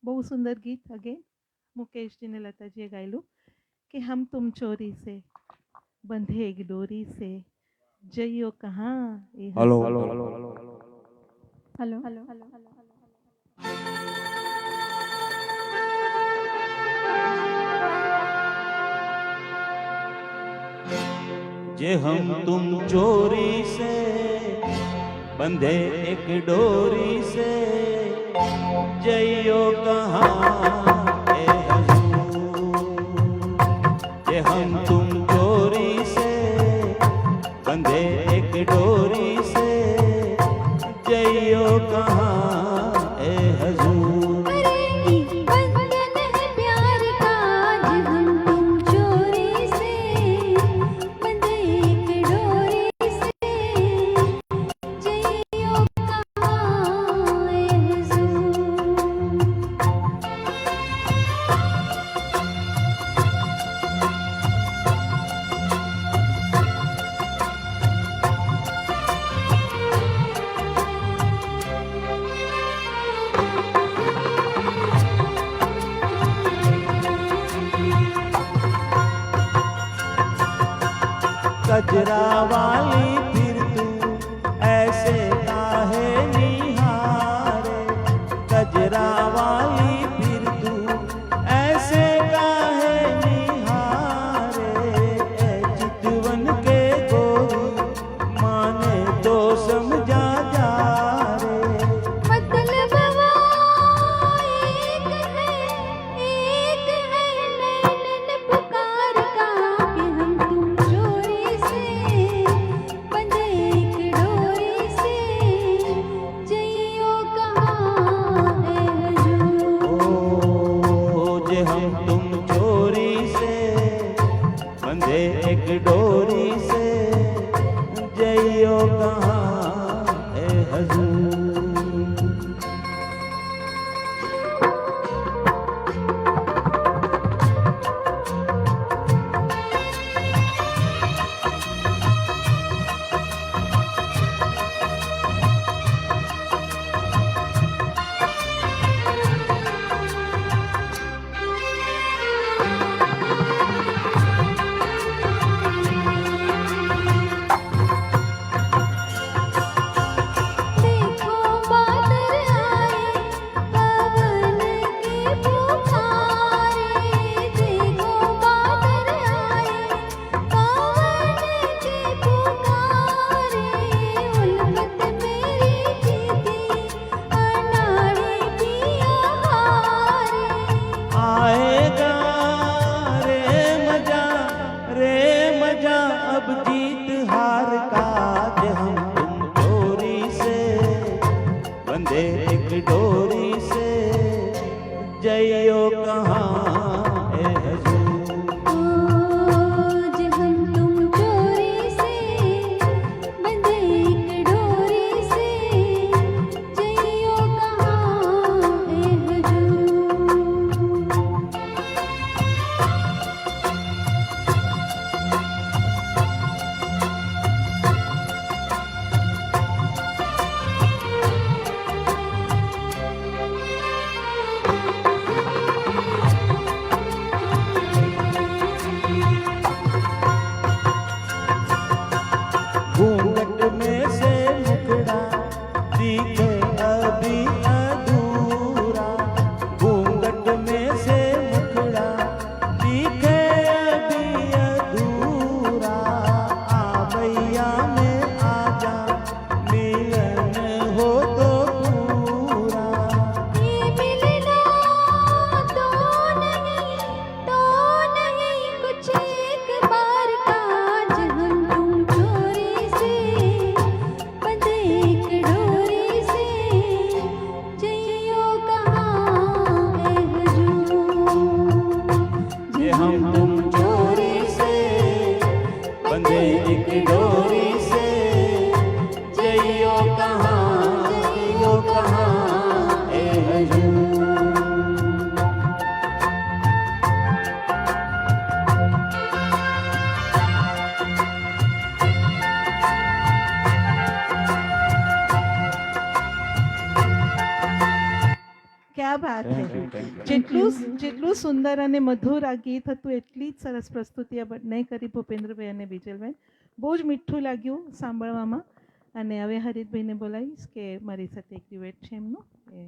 બહુ સુંદર ગીત અગેન મુકેશજીને લતાજીએ ગાયેલું કે हम तुम चोरी से बंधे एक डोरी से जइयो कहाँ ये हेलो हेलो जे हम तुम चोरी से बंधे एक डोरी से जइयो कहाँ ए हजूर। जे हम तुम चोरी से बंधे एक डोरी से जइयो कहाँ ए हजूर। कजरा वाली फिर तू ऐसे काहे निहारे। कजरा वाली फिर तू ऐसे काहे निहारे। ए चितवन के गोरी माने तो समझा जा रे। मतलब एक है नैनन पुकार का कि हम तुम चोरी से बंधे एक डोरी से जइयो कहाँ है हजूर। ओ जे हम तुम चोरी से बंधे एक डोरी से जइयो कहाँ ए हजूर। देखो बादल आए पवन के पुकारे। देखो बादल आए पवन के पुकारे। उल्फत मेरी जीती अनाड़े की आहारे। आएगा रे मजा अब जीत हार का। जे हम तुम चोरी से बंधे एक डोरी से जइयो कहाँ ए हजूर। ओ जे हम तुम चोरी से बंधे एक डोरी से जइयो कहाँ है हजूर। ક્યા બાત હે. Thank you. જેટલું સુંદર અને મધુર આ ગીત હતું એટલી જ સરસ પ્રસ્તુતિ આ બંને કરી ભૂપેન્દ્રભાઈ અને બીજલબેન. બહુ જ મીઠું લાગ્યું સાંભળવામાં. અને હવે હરિતભાઈને બોલાવીશ કે મારી સાથે એક ડ્યુએટ છે એમનું એ